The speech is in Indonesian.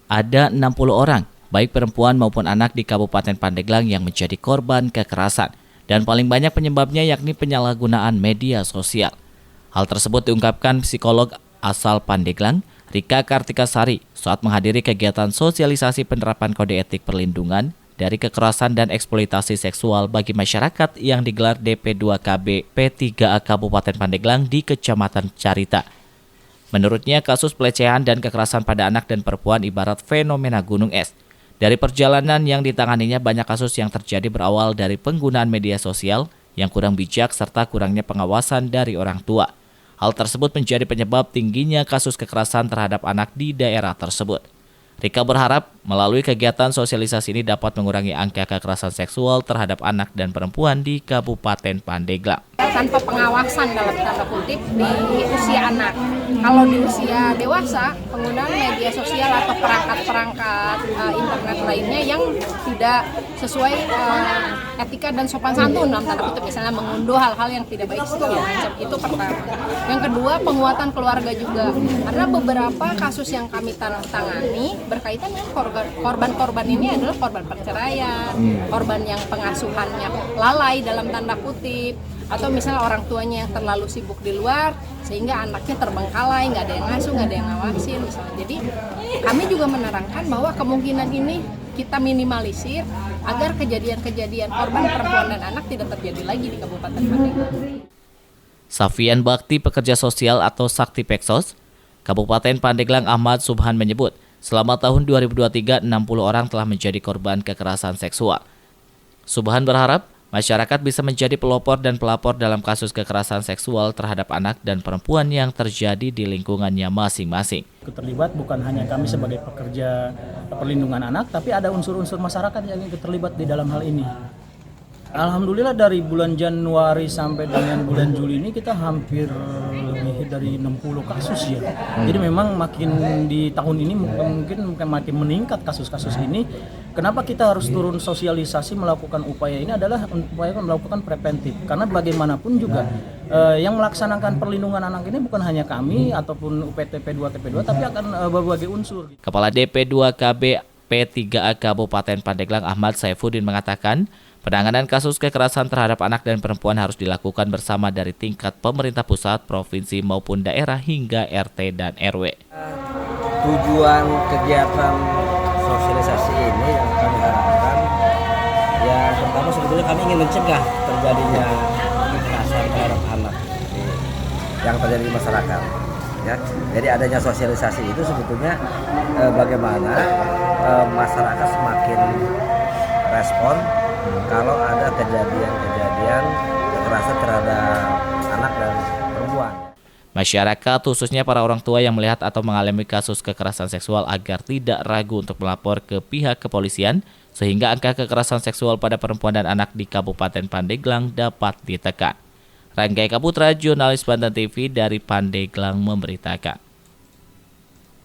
ada 60 orang, baik perempuan maupun anak di Kabupaten Pandeglang yang menjadi korban kekerasan. Dan paling banyak penyebabnya yakni penyalahgunaan media sosial. Hal tersebut diungkapkan psikolog asal Pandeglang, Rika Kartikasari, saat menghadiri kegiatan sosialisasi penerapan kode etik perlindungan dari kekerasan dan eksploitasi seksual bagi masyarakat yang digelar DP2KB P3A Kabupaten Pandeglang di Kecamatan Carita. Menurutnya, kasus pelecehan dan kekerasan pada anak dan perempuan ibarat fenomena gunung es. Dari perjalanan yang ditanganinya, banyak kasus yang terjadi berawal dari penggunaan media sosial yang kurang bijak serta kurangnya pengawasan dari orang tua. Hal tersebut menjadi penyebab tingginya kasus kekerasan terhadap anak di daerah tersebut. Rika berharap melalui kegiatan sosialisasi ini dapat mengurangi angka kekerasan seksual terhadap anak dan perempuan di Kabupaten Pandeglang. Tanpa pengawasan dalam tanda kutip di usia anak. Kalau di usia dewasa, penggunaan media sosial atau perangkat-perangkat internet lainnya yang tidak sesuai etika dan sopan santun dalam tanda kutip, misalnya mengunduh hal-hal yang tidak baik segala macam, itu pertama. Yang kedua, penguatan keluarga juga. Karena beberapa kasus yang kami tangani berkaitan dengan korban-korban ini adalah korban perceraian, korban yang pengasuhannya lalai dalam tanda kutip, atau misalnya orang tuanya yang terlalu sibuk di luar sehingga anaknya terbengkalai, nggak ada yang ngasuh, nggak ada yang ngawasin misalnya. Jadi kami juga menerangkan bahwa kemungkinan ini kita minimalisir agar kejadian-kejadian korban perempuan dan anak tidak terjadi lagi di Kabupaten Pandeglang. Safian Bakti, pekerja sosial atau Sakti Peksos, Kabupaten Pandeglang Ahmad Subhan menyebut, selama tahun 2023, 60 orang telah menjadi korban kekerasan seksual. Subhan berharap masyarakat bisa menjadi pelopor dan pelapor dalam kasus kekerasan seksual terhadap anak dan perempuan yang terjadi di lingkungannya masing-masing. Terlibat bukan hanya kami sebagai pekerja perlindungan anak, tapi ada unsur-unsur masyarakat yang terlibat di dalam hal ini. Alhamdulillah dari bulan Januari sampai dengan bulan Juli ini kita hampir lebih dari 60 kasus ya. Jadi memang makin di tahun ini mungkin makin meningkat kasus-kasus ini. Kenapa kita harus turun sosialisasi melakukan upaya ini adalah upaya melakukan preventif. Karena bagaimanapun juga yang melaksanakan perlindungan anak ini bukan hanya kami ataupun UPT P2 TP2 tapi akan berbagai unsur. Kepala DP2KB P3A Kabupaten Pandeglang Ahmad Saifuddin mengatakan, penanganan kasus kekerasan terhadap anak dan perempuan harus dilakukan bersama dari tingkat pemerintah pusat, provinsi maupun daerah hingga RT dan RW. Tujuan kegiatan sosialisasi ini yang kami harapkan, yang pertama sebetulnya kami ingin mencegah terjadinya kekerasan terhadap anak yang terjadi di masyarakat. Ya, jadi adanya sosialisasi itu sebetulnya bagaimana masyarakat semakin respon kalau ada kejadian-kejadian kekerasan terhadap anak dan perempuan. Masyarakat, khususnya para orang tua yang melihat atau mengalami kasus kekerasan seksual agar tidak ragu untuk melapor ke pihak kepolisian, sehingga angka kekerasan seksual pada perempuan dan anak di Kabupaten Pandeglang dapat ditekan. Rangga Eka Putra, jurnalis Banten TV dari Pandeglang memberitakan.